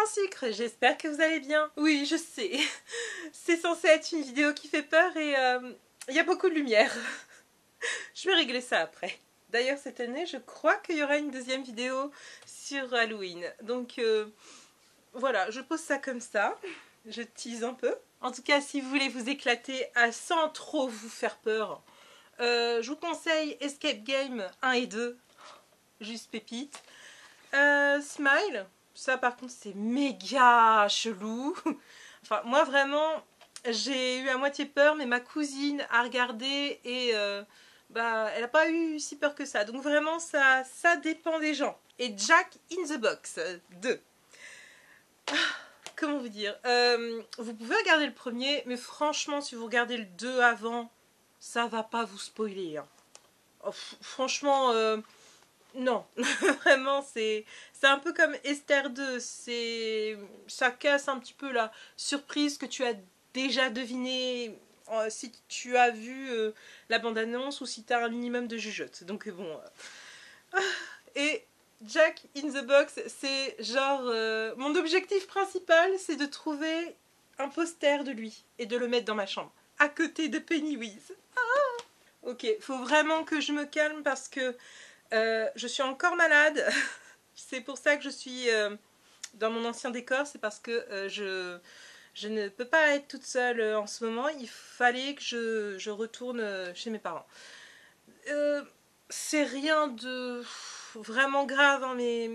un sucre, j'espère que vous allez bien. Oui, je sais, c'est censé être une vidéo qui fait peur et il y a beaucoup de lumière. Je vais régler ça après. D'ailleurs, cette année, je crois qu'il y aura une deuxième vidéo sur Halloween. Donc voilà, je pose ça comme ça, je tease un peu. En tout cas, si vous voulez vous éclater sans trop vous faire peur, je vous conseille Escape Game 1 et 2, juste pépite. Smile, ça par contre c'est méga chelou. Enfin moi vraiment j'ai eu à moitié peur, mais ma cousine a regardé et bah elle n'a pas eu si peur que ça. Donc vraiment ça dépend des gens. Et Jack in the Box 2. Comment vous dire, vous pouvez regarder le premier, mais franchement si vous regardez le 2 avant, ça va pas vous spoiler hein. Oh, franchement non, vraiment c'est un peu comme Esther 2, ça casse un petit peu la surprise que tu as déjà deviné si tu as vu la bande-annonce ou si tu as un minimum de jugeote. Donc bon. Et Jack in the Box, c'est genre mon objectif principal, c'est de trouver un poster de lui et de le mettre dans ma chambre, à côté de Pennywise. Ah ok, faut vraiment que je me calme parce que je suis encore malade. C'est pour ça que je suis dans mon ancien décor. C'est parce que je ne peux pas être toute seule en ce moment. Il fallait que je retourne chez mes parents. C'est rien de vraiment grave, hein, mais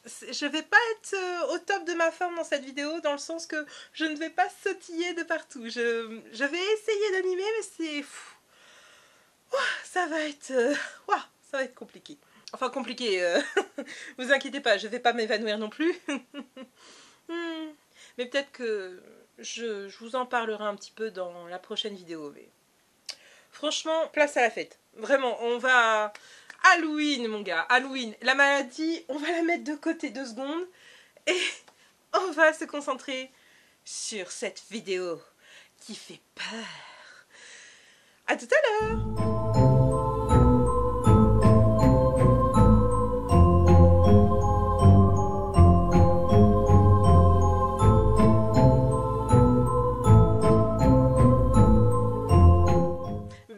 je vais pas être au top de ma forme dans cette vidéo, dans le sens que je ne vais pas sautiller de partout. Je vais essayer d'animer, mais c'est... ça va être... ça va être compliqué. Enfin compliqué, vous inquiétez pas, je vais pas m'évanouir non plus. Mais peut-être que je vous en parlerai un petit peu dans la prochaine vidéo. Mais... franchement, place à la fête. Vraiment, on va... Halloween mon gars, Halloween. La maladie, on va la mettre de côté 2 secondes. Et on va se concentrer sur cette vidéo qui fait peur. À tout à l'heure.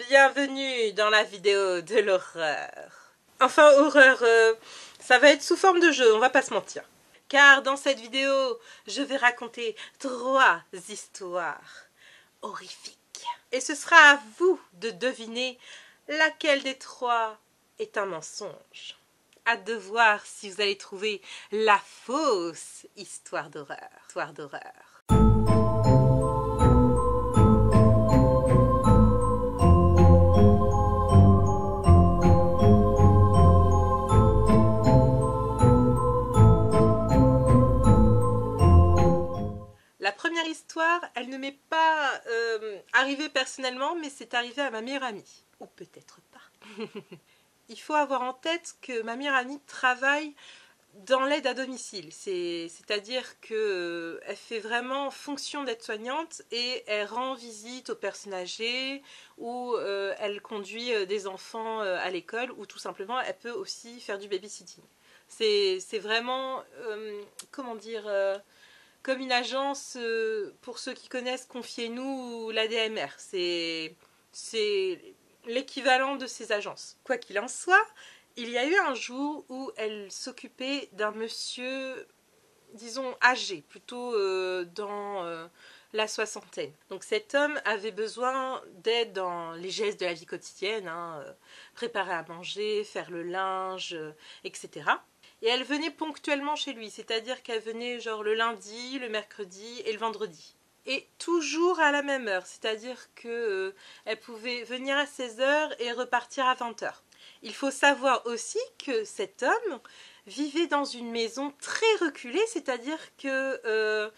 Bienvenue dans la vidéo de l'horreur. Enfin, horreur, ça va être sous forme de jeu, on va pas se mentir. Car dans cette vidéo, je vais raconter 3 histoires horrifiques. Et ce sera à vous de deviner laquelle des 3 est un mensonge. Hâte de voir si vous allez trouver la fausse histoire d'horreur. La première histoire, elle ne m'est pas arrivée personnellement, mais c'est arrivé à ma meilleure amie. Ou peut-être pas. Il faut avoir en tête que ma meilleure amie travaille dans l'aide à domicile. C'est-à-dire qu'elle fait vraiment fonction d'aide-soignante et elle rend visite aux personnes âgées ou elle conduit des enfants à l'école ou tout simplement elle peut aussi faire du babysitting. C'est vraiment, comment dire... comme une agence, pour ceux qui connaissent, Confiez-nous, l'ADMR. C'est l'équivalent de ces agences. Quoi qu'il en soit, il y a eu un jour où elle s'occupait d'un monsieur, disons, âgé, plutôt dans la soixantaine. Donc cet homme avait besoin d'aide dans les gestes de la vie quotidienne, hein, préparer à manger, faire le linge, etc. Et elle venait ponctuellement chez lui, c'est-à-dire qu'elle venait genre le lundi, le mercredi et le vendredi. Et toujours à la même heure, c'est-à-dire qu'elle pouvait venir à 16h et repartir à 20h. Il faut savoir aussi que cet homme vivait dans une maison très reculée, c'est-à-dire que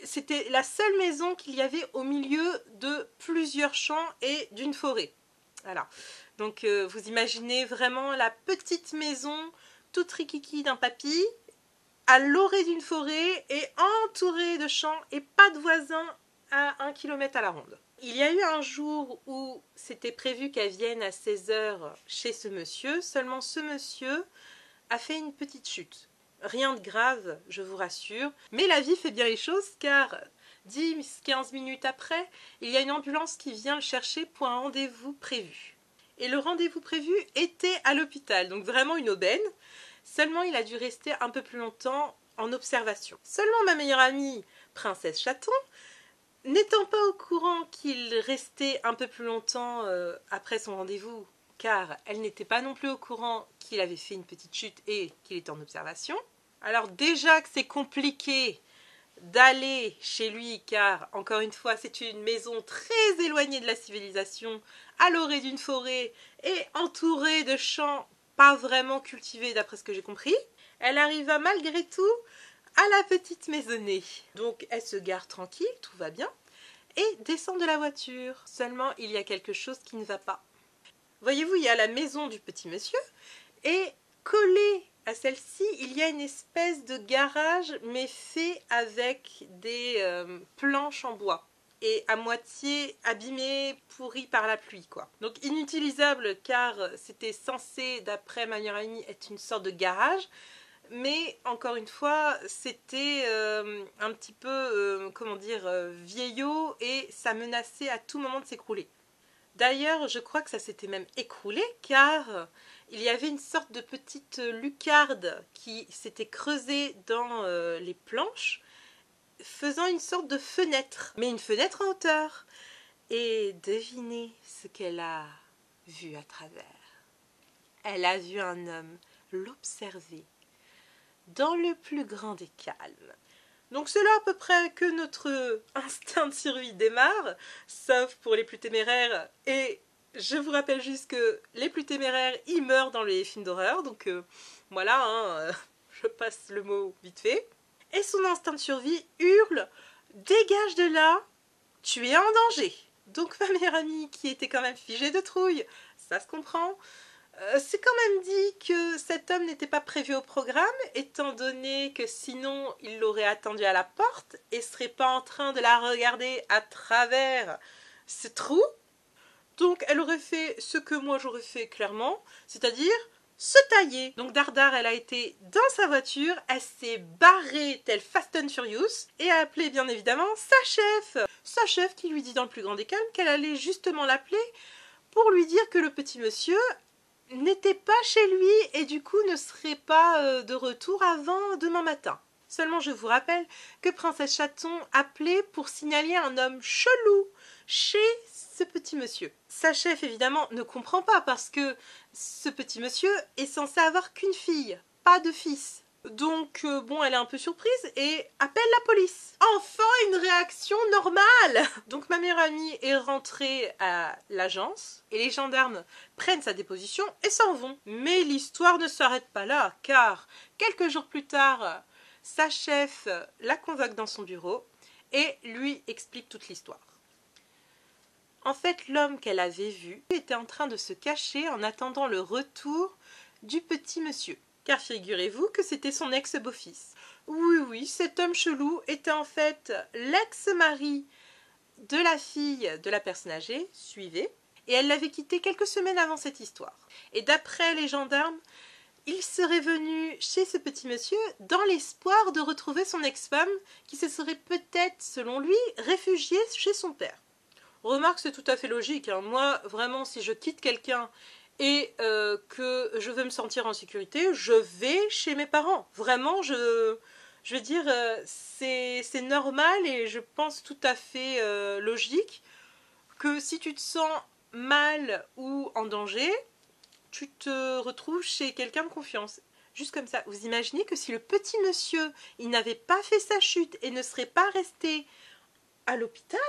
c'était la seule maison qu'il y avait au milieu de plusieurs champs et d'une forêt. Voilà. Donc vous imaginez vraiment la petite maison toute rikiki d'un papy, à l'orée d'une forêt et entourée de champs et pas de voisins à 1 km à la ronde. Il y a eu un jour où c'était prévu qu'elle vienne à 16h chez ce monsieur, seulement ce monsieur a fait une petite chute. Rien de grave, je vous rassure. Mais la vie fait bien les choses car 10-15 minutes après, il y a une ambulance qui vient le chercher pour un rendez-vous prévu. Et le rendez-vous prévu était à l'hôpital, donc vraiment une aubaine. Seulement, il a dû rester un peu plus longtemps en observation. Seulement, ma meilleure amie, Princesse Chaton, n'étant pas au courant qu'il restait un peu plus longtemps après son rendez-vous, car elle n'était pas non plus au courant qu'il avait fait une petite chute et qu'il était en observation. Alors déjà que c'est compliqué d'aller chez lui, car encore une fois c'est une maison très éloignée de la civilisation, à l'orée d'une forêt et entourée de champs pas vraiment cultivés d'après ce que j'ai compris, elle arriva malgré tout à la petite maisonnée. Donc elle se gare tranquille, tout va bien, et descend de la voiture. Seulement il y a quelque chose qui ne va pas. Voyez-vous, il y a la maison du petit monsieur, et collé à celle-ci, il y a une espèce de garage, mais fait avec des planches en bois. Et à moitié abîmé, pourri par la pluie, quoi. Donc inutilisable, car c'était censé, d'après ma meilleure amie, être une sorte de garage. Mais encore une fois, c'était un petit peu, comment dire, vieillot, et ça menaçait à tout moment de s'écrouler. D'ailleurs, je crois que ça s'était même écroulé, car il y avait une sorte de petite lucarne qui s'était creusée dans les planches, faisant une sorte de fenêtre, mais une fenêtre en hauteur. Et devinez ce qu'elle a vu à travers. Elle a vu un homme l'observer dans le plus grand des calmes. Donc c'est là à peu près que notre instinct de survie démarre, sauf pour les plus téméraires. Et je vous rappelle juste que les plus téméraires, ils meurent dans les films d'horreur. Donc voilà, hein, je passe le mot vite fait. Et son instinct de survie hurle « Dégage de là, tu es en danger !» Donc ma meilleure amie, qui était quand même figée de trouille, ça se comprend, c'est quand même dit que cet homme n'était pas prévu au programme, étant donné que sinon il l'aurait attendue à la porte et serait pas en train de la regarder à travers ce trou. Donc elle aurait fait ce que moi j'aurais fait clairement, c'est-à-dire se tailler. Donc Dardar, elle a été dans sa voiture, elle s'est barrée telle Fast and Furious et a appelé bien évidemment sa chef. Sa chef qui lui dit dans le plus grand des calmes qu'elle allait justement l'appeler pour lui dire que le petit monsieur n'était pas chez lui et du coup ne serait pas de retour avant demain matin. Seulement je vous rappelle que Princesse Chaton appelait pour signaler un homme chelou chez ce petit monsieur. Sa chef évidemment ne comprend pas parce que ce petit monsieur est censé avoir qu'une fille, pas de fils. Donc bon, elle est un peu surprise et appelle la police. Enfin une réaction normale. Donc ma meilleure amie est rentrée à l'agence et les gendarmes prennent sa déposition et s'en vont. Mais l'histoire ne s'arrête pas là, car quelques jours plus tard, sa chef la convoque dans son bureau et lui explique toute l'histoire. En fait, l'homme qu'elle avait vu était en train de se cacher en attendant le retour du petit monsieur. Car figurez-vous que c'était son ex-beau-fils. Oui, cet homme chelou était en fait l'ex-mari de la fille de la personne âgée, suivez, et elle l'avait quitté quelques semaines avant cette histoire. Et d'après les gendarmes, il serait venu chez ce petit monsieur dans l'espoir de retrouver son ex-femme qui se serait peut-être, selon lui, réfugiée chez son père. Remarque, c'est tout à fait logique, hein. Moi, vraiment, si je quitte quelqu'un et que je veux me sentir en sécurité, je vais chez mes parents. Vraiment, je veux dire, c'est normal et je pense tout à fait logique que si tu te sens mal ou en danger, tu te retrouves chez quelqu'un de confiance. Juste comme ça. Vous imaginez que si le petit monsieur, il n'avait pas fait sa chute et ne serait pas resté à l'hôpital,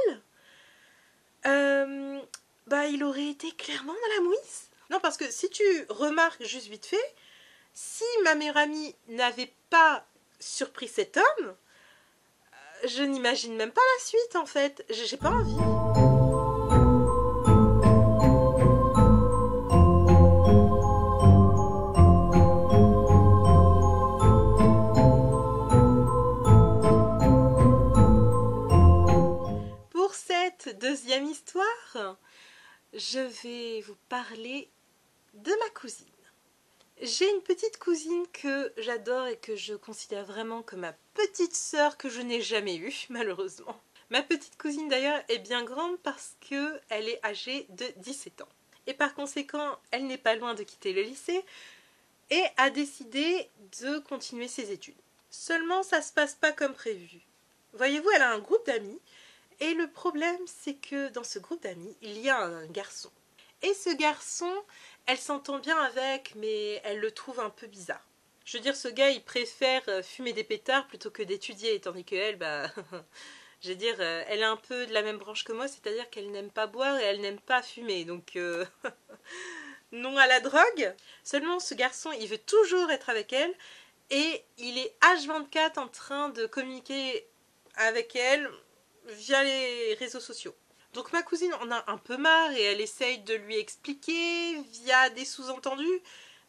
il aurait été clairement dans la mouise. Non, parce que si tu remarques juste vite fait, si ma meilleure amie n'avait pas surpris cet homme, je n'imagine même pas la suite en fait. J'ai pas envie. Pour cette deuxième histoire, je vais vous parler de ma cousine. J'ai une petite cousine que j'adore et que je considère vraiment comme ma petite sœur que je n'ai jamais eue, malheureusement. Ma petite cousine d'ailleurs est bien grande parce qu'elle est âgée de 17 ans. Et par conséquent, elle n'est pas loin de quitter le lycée et a décidé de continuer ses études. Seulement, ça se passe pas comme prévu. Voyez-vous, elle a un groupe d'amis et le problème, c'est que dans ce groupe d'amis, il y a un garçon. Et ce garçon, elle s'entend bien avec, mais elle le trouve un peu bizarre. Je veux dire, ce gars, il préfère fumer des pétards plutôt que d'étudier, tandis qu'elle, je veux dire, elle est un peu de la même branche que moi, c'est-à-dire qu'elle n'aime pas boire et elle n'aime pas fumer, donc non à la drogue. Seulement, ce garçon, il veut toujours être avec elle, et il est H24 en train de communiquer avec elle via les réseaux sociaux. Donc ma cousine en a un peu marre et elle essaye de lui expliquer via des sous-entendus,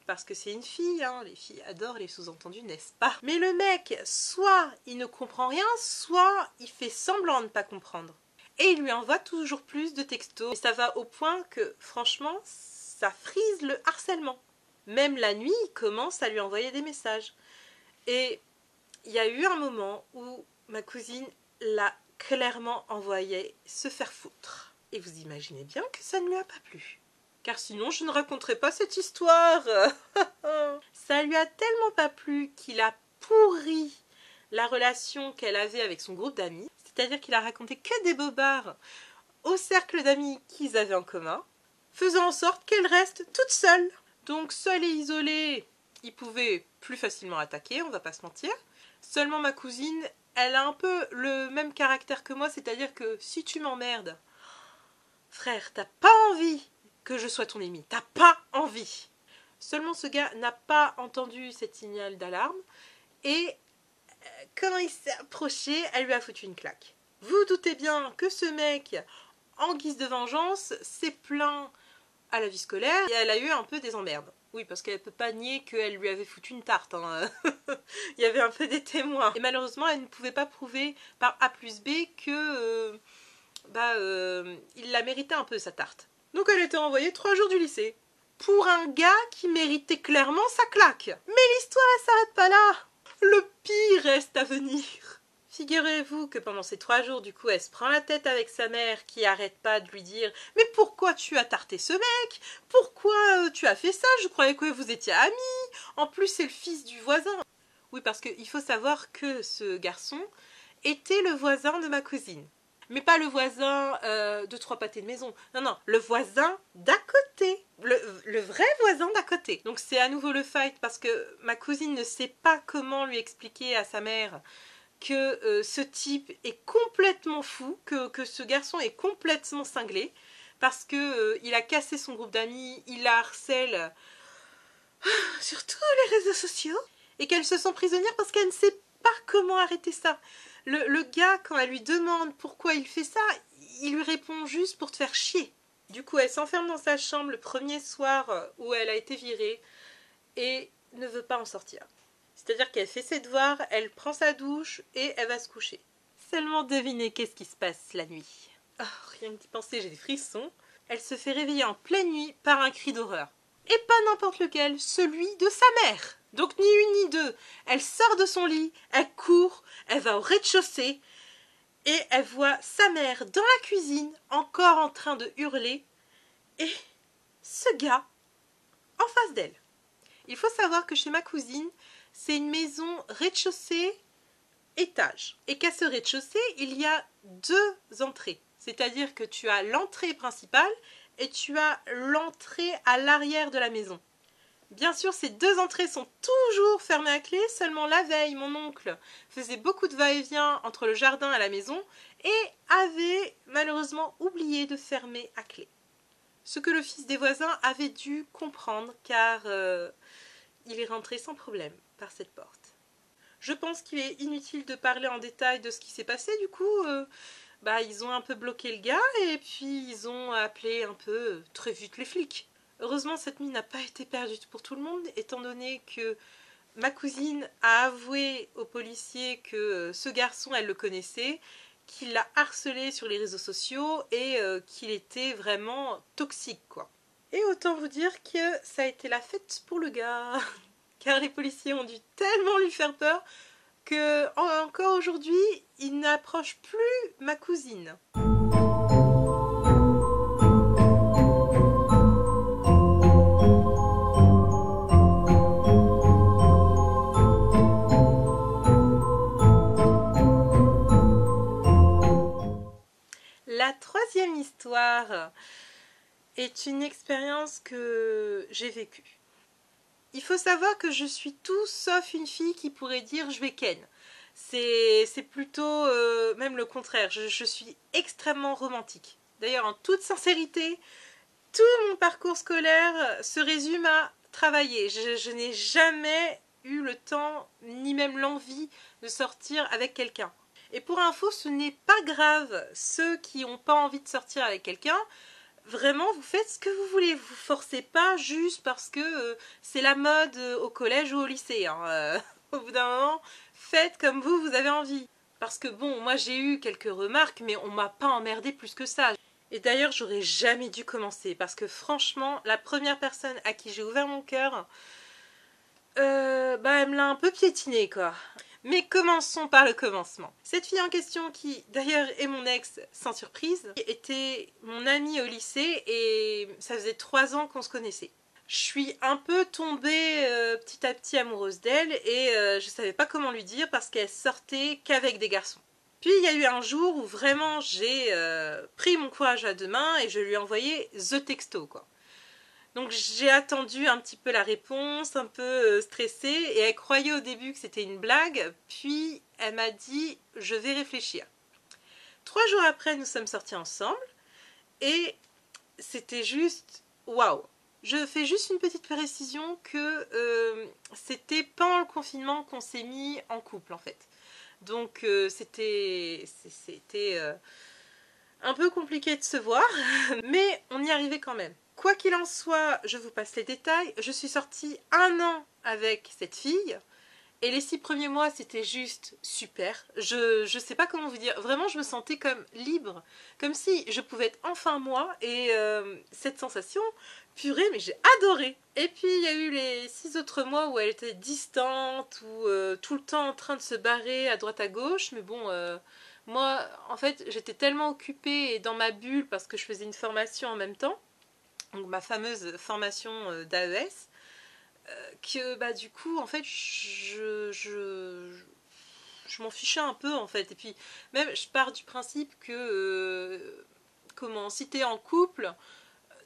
parce que c'est une fille, hein, les filles adorent les sous-entendus, n'est-ce pas? Mais le mec, soit il ne comprend rien, soit il fait semblant de ne pas comprendre. Et il lui envoie toujours plus de textos. Et ça va au point que, franchement, ça frise le harcèlement. Même la nuit, il commence à lui envoyer des messages. Et il y a eu un moment où ma cousine l'a clairement envoyé se faire foutre. Et vous imaginez bien que ça ne lui a pas plu. Car sinon, je ne raconterai pas cette histoire. Ça lui a tellement pas plu qu'il a pourri la relation qu'elle avait avec son groupe d'amis. C'est-à-dire qu'il a raconté que des bobards au cercle d'amis qu'ils avaient en commun, faisant en sorte qu'elle reste toute seule. Donc, seule et isolée, il pouvait plus facilement attaquer, on va pas se mentir. Seulement ma cousine, elle a un peu le même caractère que moi, c'est-à-dire que si tu m'emmerdes, frère, t'as pas envie que je sois ton ennemi, t'as pas envie. Seulement ce gars n'a pas entendu cette signal d'alarme et quand il s'est approché, elle lui a foutu une claque. Vous doutez bien que ce mec, en guise de vengeance, s'est plaint à la vie scolaire et elle a eu un peu des emmerdes. Oui, parce qu'elle ne peut pas nier qu'elle lui avait foutu une tarte. Hein. Il y avait un peu des témoins. Et malheureusement, elle ne pouvait pas prouver par A plus B que il la méritait un peu, sa tarte. Donc elle était envoyée 3 jours du lycée. Pour un gars qui méritait clairement sa claque. Mais l'histoire, elle s'arrête pas là. Le pire reste à venir. Figurez-vous que pendant ces 3 jours, du coup, elle se prend la tête avec sa mère qui arrête pas de lui dire « Mais pourquoi tu as tarté ce mec? Pourquoi tu as fait ça? Je croyais que vous étiez amis. En plus, c'est le fils du voisin. » Oui, parce qu'il faut savoir que ce garçon était le voisin de ma cousine. Mais pas le voisin de 3 pâtés de maison. Non, non, le voisin d'à côté. Le vrai voisin d'à côté. Donc c'est à nouveau le fight parce que ma cousine ne sait pas comment lui expliquer à sa mère que ce type est complètement fou, que ce garçon est complètement cinglé, parce que il a cassé son groupe d'amis, il la harcèle sur tous les réseaux sociaux, et qu'elle se sent prisonnière parce qu'elle ne sait pas comment arrêter ça. Le gars, quand elle lui demande pourquoi il fait ça, il lui répond juste pour te faire chier. Du coup, elle s'enferme dans sa chambre le premier soir où elle a été virée, et ne veut pas en sortir. C'est-à-dire qu'elle fait ses devoirs, elle prend sa douche et elle va se coucher. Seulement devinez qu'est-ce qui se passe la nuit. Oh, rien que d'y penser, j'ai des frissons. Elle se fait réveiller en pleine nuit par un cri d'horreur. Et pas n'importe lequel, celui de sa mère. Donc ni une ni deux. Elle sort de son lit, elle court, elle va au rez-de-chaussée et elle voit sa mère dans la cuisine, encore en train de hurler, et ce gars en face d'elle. Il faut savoir que chez ma cousine, c'est une maison rez-de-chaussée, étage. Et qu'à ce rez-de-chaussée, il y a 2 entrées. C'est-à-dire que tu as l'entrée principale et tu as l'entrée à l'arrière de la maison. Bien sûr, ces 2 entrées sont toujours fermées à clé, seulement la veille, mon oncle faisait beaucoup de va-et-vient entre le jardin et la maison et avait malheureusement oublié de fermer à clé. Ce que le fils des voisins avait dû comprendre car il est rentré sans problème par cette porte. Je pense qu'il est inutile de parler en détail de ce qui s'est passé. Du coup, ils ont un peu bloqué le gars et puis ils ont appelé un peu très vite les flics. Heureusement, cette nuit n'a pas été perdue pour tout le monde, étant donné que ma cousine a avoué aux policiers que ce garçon, elle le connaissait, qu'il l'a harcelé sur les réseaux sociaux et qu'il était vraiment toxique, quoi. Et autant vous dire que ça a été la fête pour le gars. Car les policiers ont dû tellement lui faire peur que encore aujourd'hui, il n'approche plus ma cousine. La troisième histoire est une expérience que j'ai vécue. Il faut savoir que je suis tout sauf une fille qui pourrait dire je vais ken. C'est plutôt même le contraire. Je suis extrêmement romantique. D'ailleurs, en toute sincérité, tout mon parcours scolaire se résume à travailler. Je n'ai jamais eu le temps, ni même l'envie de sortir avec quelqu'un. Et pour info, ce n'est pas grave. Ceux qui n'ont pas envie de sortir avec quelqu'un, vraiment, vous faites ce que vous voulez. Vous forcez pas juste parce que c'est la mode au collège ou au lycée. Au bout d'un moment, faites comme vous avez envie. Parce que bon, moi j'ai eu quelques remarques, mais on m'a pas emmerdé plus que ça. Et d'ailleurs, j'aurais jamais dû commencer. Parce que franchement, la première personne à qui j'ai ouvert mon cœur, elle me l'a un peu piétiné, quoi. Mais commençons par le commencement. Cette fille en question, qui d'ailleurs est mon ex sans surprise, était mon amie au lycée et ça faisait 3 ans qu'on se connaissait. Je suis un peu tombée petit à petit amoureuse d'elle et je savais pas comment lui dire parce qu'elle sortait qu'avec des garçons. Puis il y a eu un jour où vraiment j'ai pris mon courage à deux mains et je lui ai envoyé the texto, quoi. Donc j'ai attendu un petit peu la réponse, un peu stressée, et elle croyait au début que c'était une blague, puis elle m'a dit « je vais réfléchir ». 3 jours après, nous sommes sortis ensemble, et c'était juste waouh. Je fais juste une petite précision que c'était pendant le confinement qu'on s'est mis en couple en fait. Donc c'était un peu compliqué de se voir, mais on y arrivait quand même. Quoi qu'il en soit, je vous passe les détails. Je suis sortie 1 an avec cette fille. Et les 6 premiers mois, c'était juste super. Je sais pas comment vous dire. Vraiment, je me sentais comme libre. Comme si je pouvais être enfin moi. Et cette sensation, purée, mais j'ai adoré. Et puis, il y a eu les 6 autres mois où elle était distante, ou tout le temps en train de se barrer à droite à gauche. Mais bon, moi, en fait, j'étais tellement occupée et dans ma bulle parce que je faisais une formation en même temps. Donc ma fameuse formation d'AES, que du coup en fait je m'en fichais un peu en fait. Et puis même je pars du principe que si t'es en couple,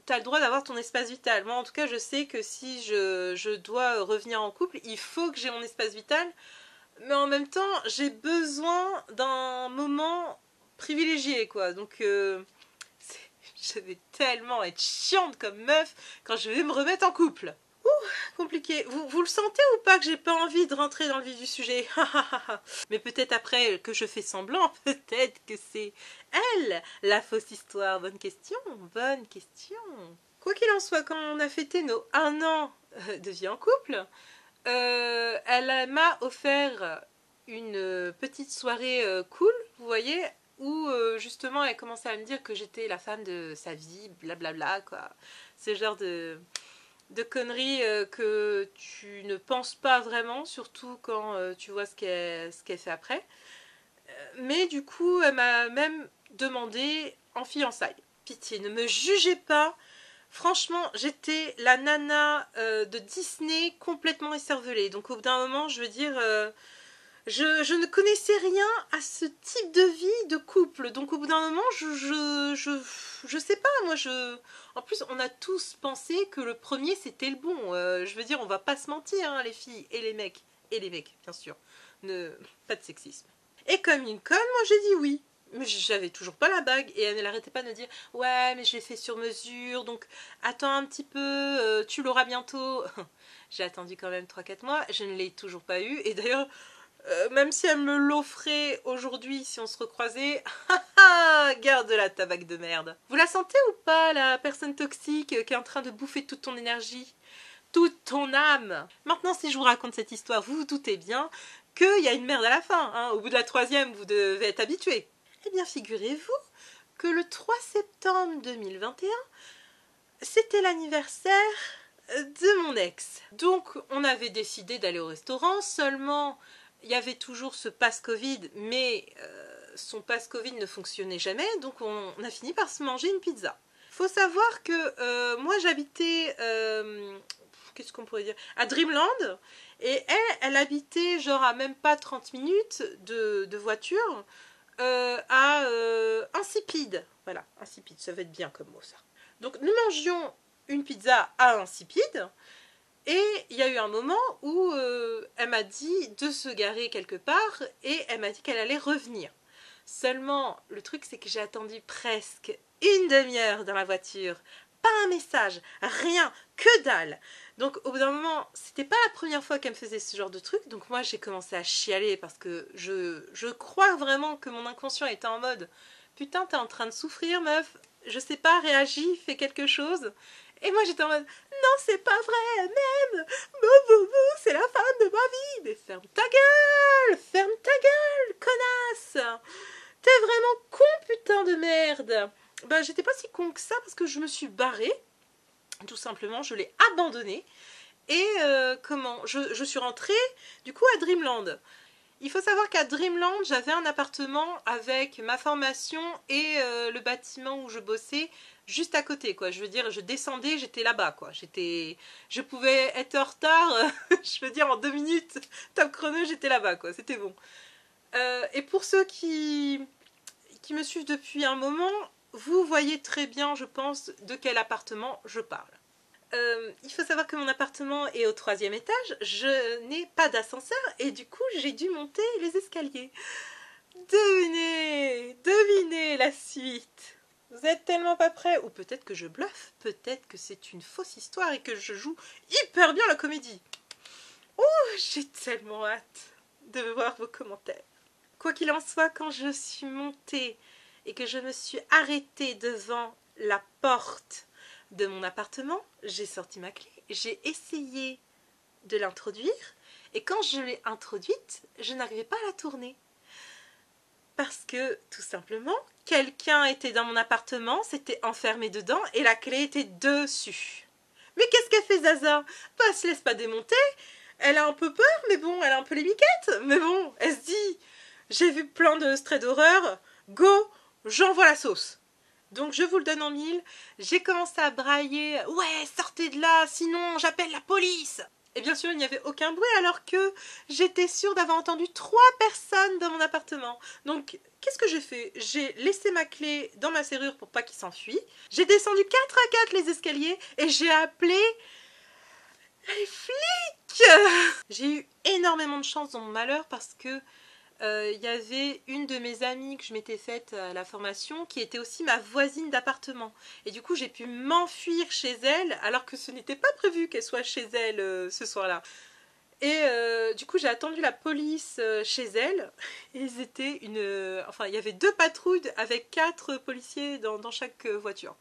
t'as le droit d'avoir ton espace vital. Moi en tout cas je sais que si je dois revenir en couple, il faut que j'ai mon espace vital, mais en même temps j'ai besoin d'un moment privilégié, quoi. Donc je vais tellement être chiante comme meuf quand je vais me remettre en couple. Compliqué. Vous le sentez ou pas que j'ai pas envie de rentrer dans le vif du sujet? Mais peut-être après que je fais semblant, peut-être que c'est elle la fausse histoire. Bonne question, bonne question. Quoi qu'il en soit, quand on a fêté nos 1 an de vie en couple, elle m'a offert une petite soirée cool, vous voyez, où justement elle commençait à me dire que j'étais la femme de sa vie, blablabla, quoi. Ce genre de conneries que tu ne penses pas vraiment, surtout quand tu vois ce qu'elle fait après. Mais du coup, elle m'a même demandé en fiançailles. Pitié, ne me jugez pas. Franchement, j'étais la nana de Disney complètement écervelée. Donc au bout d'un moment, je veux dire... Je ne connaissais rien à ce type de vie de couple. Donc au bout d'un moment, je sais pas, moi En plus, on a tous pensé que le premier c'était le bon. Je veux dire, on va pas se mentir, hein, les filles et les mecs. Et les mecs, bien sûr. Pas de sexisme. Et comme une conne, moi j'ai dit oui. Mais j'avais toujours pas la bague. Et elle n'arrêtait pas de me dire « Ouais, mais je l'ai fait sur mesure, donc attends un petit peu, tu l'auras bientôt. » J'ai attendu quand même 3-4 mois, je ne l'ai toujours pas eu. Et d'ailleurs... même si elle me l'offrait aujourd'hui, si on se recroisait, garde-la ta bague de merde. Vous la sentez ou pas, la personne toxique qui est en train de bouffer toute ton énergie, toute ton âme? Maintenant, si je vous raconte cette histoire, vous vous doutez bien qu'il y a une merde à la fin, hein. Au bout de la 3e, vous devez être habitué. Eh bien, figurez-vous que le 3 septembre 2021, c'était l'anniversaire de mon ex. Donc on avait décidé d'aller au restaurant, seulement il y avait toujours ce passe Covid, mais son passe Covid ne fonctionnait jamais, donc on a fini par se manger une pizza. Faut savoir que moi j'habitais, qu'est-ce qu'on pourrait dire, à Dreamland, et elle habitait genre à même pas 30 minutes de voiture à Insipide. Voilà, Insipide, ça va être bien comme mot ça. Donc nous mangions une pizza à Insipide, et il y a eu un moment où elle m'a dit de se garer quelque part, et elle m'a dit qu'elle allait revenir. Seulement, le truc c'est que j'ai attendu presque une demi-heure dans la voiture. Pas un message, rien, que dalle. Donc au bout d'un moment, c'était pas la première fois qu'elle me faisait ce genre de truc, donc moi j'ai commencé à chialer parce que je crois vraiment que mon inconscient était en mode « Putain, t'es en train de souffrir meuf, je sais pas, réagis, fais quelque chose ». Et moi j'étais en mode « Non, c'est pas vrai, même, c'est la fin de ma vie ». Mais ferme ta gueule, connasse. T'es vraiment con, putain de merde. Ben, j'étais pas si con que ça parce que je me suis barrée. Tout simplement, je l'ai abandonné. Et je suis rentrée du coup à Dreamland. Il faut savoir qu'à Dreamland, j'avais un appartement avec ma formation et le bâtiment où je bossais juste à côté, quoi. Je veux dire, je descendais, j'étais là-bas, quoi. Je pouvais être en retard, je veux dire, en 2 minutes, top chrono, j'étais là-bas, quoi. C'était bon. Et pour ceux qui me suivent depuis un moment, vous voyez très bien, je pense, de quel appartement je parle. Il faut savoir que mon appartement est au 3e étage, je n'ai pas d'ascenseur et du coup j'ai dû monter les escaliers. Devinez la suite. Vous êtes tellement pas prêts, ou peut-être que je bluffe, peut-être que c'est une fausse histoire et que je joue hyper bien la comédie. Oh, j'ai tellement hâte de voir vos commentaires. Quoi qu'il en soit, quand je suis montée et que je me suis arrêtée devant la porte de mon appartement, j'ai sorti ma clé, j'ai essayé de l'introduire, et quand je l'ai introduite, je n'arrivais pas à la tourner. Parce que, tout simplement, quelqu'un était dans mon appartement, s'était enfermé dedans, et la clé était dessus. Mais qu'est-ce qu'elle fait Zaza? Bah, elle se laisse pas démonter, elle a un peu peur, mais bon, elle a un peu les biquettes, mais bon, elle se dit, j'ai vu plein de traits d'horreur, go, j'envoie la sauce. Donc je vous le donne en mille, j'ai commencé à brailler « Ouais, sortez de là, sinon j'appelle la police !» Et bien sûr, il n'y avait aucun bruit alors que j'étais sûre d'avoir entendu 3 personnes dans mon appartement. Donc, qu'est-ce que j'ai fait? J'ai laissé ma clé dans ma serrure pour pas qu'il s'enfuit. J'ai descendu 4 à 4 les escaliers et j'ai appelé les flics. J'ai eu énormément de chance dans mon malheur parce que y avait une de mes amies que je m'étais faite à la formation qui était aussi ma voisine d'appartement. Et du coup, j'ai pu m'enfuir chez elle alors que ce n'était pas prévu qu'elle soit chez elle ce soir-là. Et du coup, j'ai attendu la police chez elle. Et ils étaient enfin, il y avait 2 patrouilles avec 4 policiers dans chaque voiture.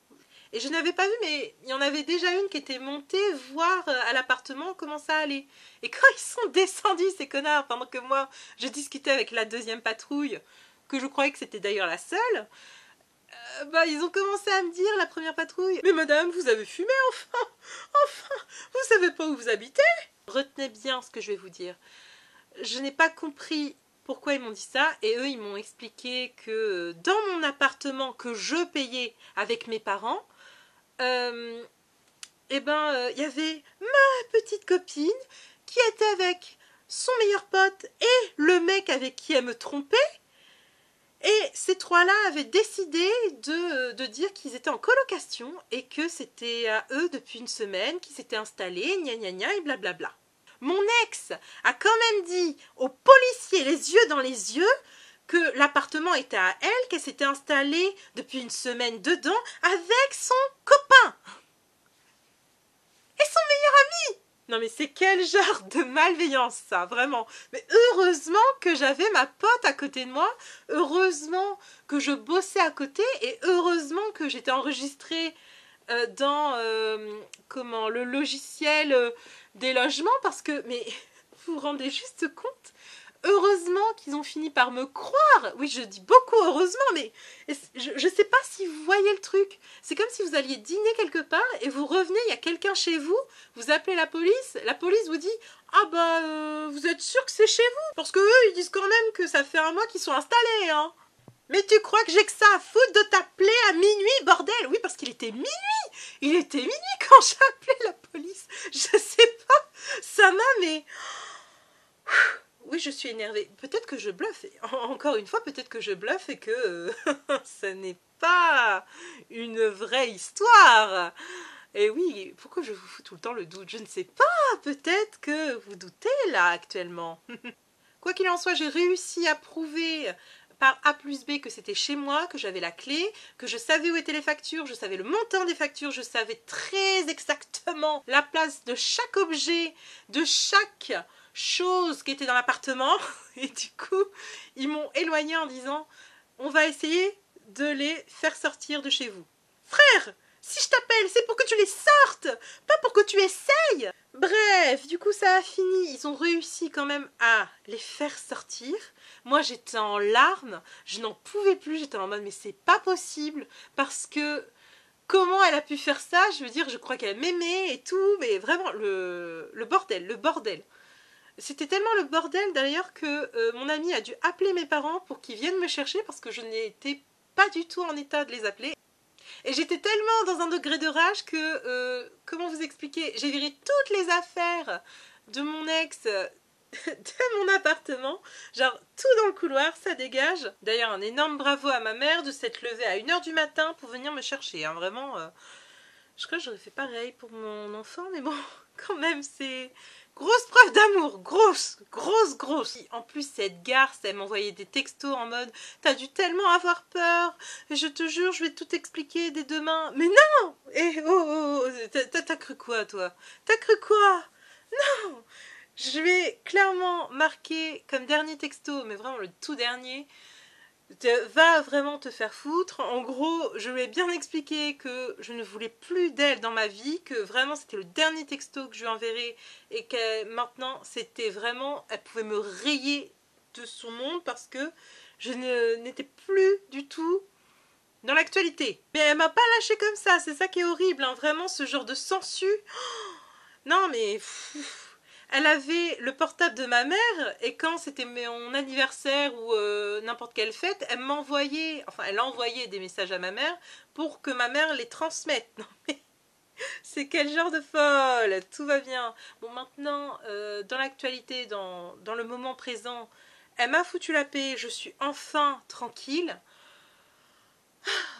Et je n'avais pas vu, mais il y en avait déjà une qui était montée voir à l'appartement comment ça allait. Et quand ils sont descendus, ces connards, pendant que moi, je discutais avec la 2e patrouille, que je croyais que c'était d'ailleurs la seule, bah, ils ont commencé à me dire, la 1re patrouille, « Mais madame, vous avez fumé, enfin, vous savez pas où vous habitez ?» Retenez bien ce que je vais vous dire. Je n'ai pas compris pourquoi ils m'ont dit ça, et eux, ils m'ont expliqué que dans mon appartement que je payais avec mes parents, il y avait ma petite copine qui était avec son meilleur pote et le mec avec qui elle me trompait. Et ces 3-là avaient décidé de dire qu'ils étaient en colocation et que c'était à eux depuis une semaine qu'ils s'étaient installés, gna gna gna et blablabla. Mon ex a quand même dit aux policiers, les yeux dans les yeux, que l'appartement était à elle, qu'elle s'était installée depuis une semaine dedans avec son copain. Et son meilleur ami. Non mais c'est quel genre de malveillance ça, vraiment. Mais heureusement que j'avais ma pote à côté de moi, heureusement que je bossais à côté et heureusement que j'étais enregistrée dans le logiciel des logements parce que, mais vous vous rendez juste compte, heureusement qu'ils ont fini par me croire. Oui, je dis beaucoup heureusement, mais je sais pas si vous voyez le truc. C'est comme si vous alliez dîner quelque part et vous revenez, il y a quelqu'un chez vous, vous appelez la police vous dit « Ah bah, vous êtes sûr que c'est chez vous ?» Parce que eux, ils disent quand même que ça fait un mois qu'ils sont installés, hein. Mais tu crois que j'ai que ça à foutre de t'appeler à minuit, bordel? Oui, parce qu'il était minuit. Il était minuit quand j'ai appelé la police. Je sais pas, ça m'a, mais... Oui, je suis énervée. Peut-être que je bluffe. Encore une fois, peut-être que je bluffe et que ce n'est pas une vraie histoire. Et oui, pourquoi je vous fous tout le temps le doute? Je ne sais pas. Peut-être que vous doutez là actuellement. Quoi qu'il en soit, j'ai réussi à prouver par A plus B que c'était chez moi, que j'avais la clé, que je savais où étaient les factures, je savais le montant des factures, je savais très exactement la place de chaque objet, de chaque chose qui était dans l'appartement. Et du coup, ils m'ont éloignée en disant « On va essayer de les faire sortir de chez vous. » Frère, si je t'appelle, c'est pour que tu les sortes, pas pour que tu essayes. Bref, du coup ça a fini, ils ont réussi quand même à les faire sortir. Moi j'étais en larmes, je n'en pouvais plus, j'étais en mode mais c'est pas possible, parce que comment elle a pu faire ça? Je veux dire, je crois qu'elle m'aimait et tout, mais vraiment le bordel, le bordel. C'était tellement le bordel d'ailleurs que mon ami a dû appeler mes parents pour qu'ils viennent me chercher parce que je n'étais pas du tout en état de les appeler. Et j'étais tellement dans un degré de rage que, comment vous expliquer, j'ai viré toutes les affaires de mon ex de mon appartement, genre tout dans le couloir, ça dégage. D'ailleurs, un énorme bravo à ma mère de s'être levée à 1 h du matin pour venir me chercher, hein, vraiment. Je crois que j'aurais fait pareil pour mon enfant, mais bon, quand même, c'est... Grosse preuve d'amour, grosse. En plus, cette garce, elle m'envoyait des textos en mode « T'as dû tellement avoir peur, et je te jure, je vais tout expliquer dès demain. » Mais non! Et t'as cru quoi, toi? T'as cru quoi? Non! Je vais clairement marquer comme dernier texto, mais vraiment le tout dernier, va vraiment te faire foutre. En gros, je lui ai bien expliqué que je ne voulais plus d'elle dans ma vie, que vraiment c'était le dernier texto que je lui enverrai et que maintenant c'était vraiment, elle pouvait me rayer de son monde parce que je n'étais plus du tout dans l'actualité. Mais elle m'a pas lâché comme ça, c'est ça qui est horrible, hein. Vraiment ce genre de sensu. Non mais... Elle avait le portable de ma mère et quand c'était mon anniversaire ou n'importe quelle fête, elle m'envoyait, enfin elle envoyait des messages à ma mère pour que ma mère les transmette. Non mais c'est quel genre de folle, tout va bien. Bon maintenant, dans l'actualité, dans le moment présent, elle m'a foutu la paix, je suis enfin tranquille.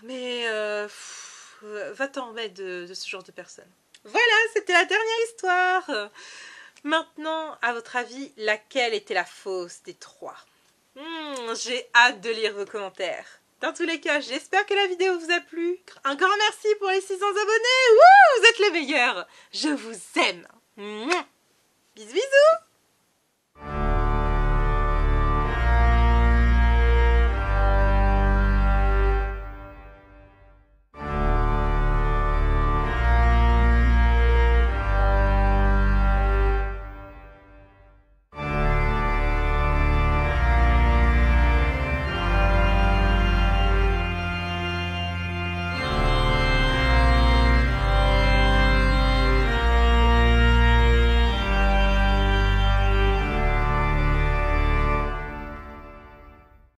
Mais va-t'en remettre de ce genre de personne. Voilà, c'était la dernière histoire. Maintenant, à votre avis, laquelle était la fausse des trois? J'ai hâte de lire vos commentaires. Dans tous les cas, j'espère que la vidéo vous a plu. Un grand merci pour les 600 abonnés. Wouh, vous êtes les meilleurs. Je vous aime. Bisous, bisous.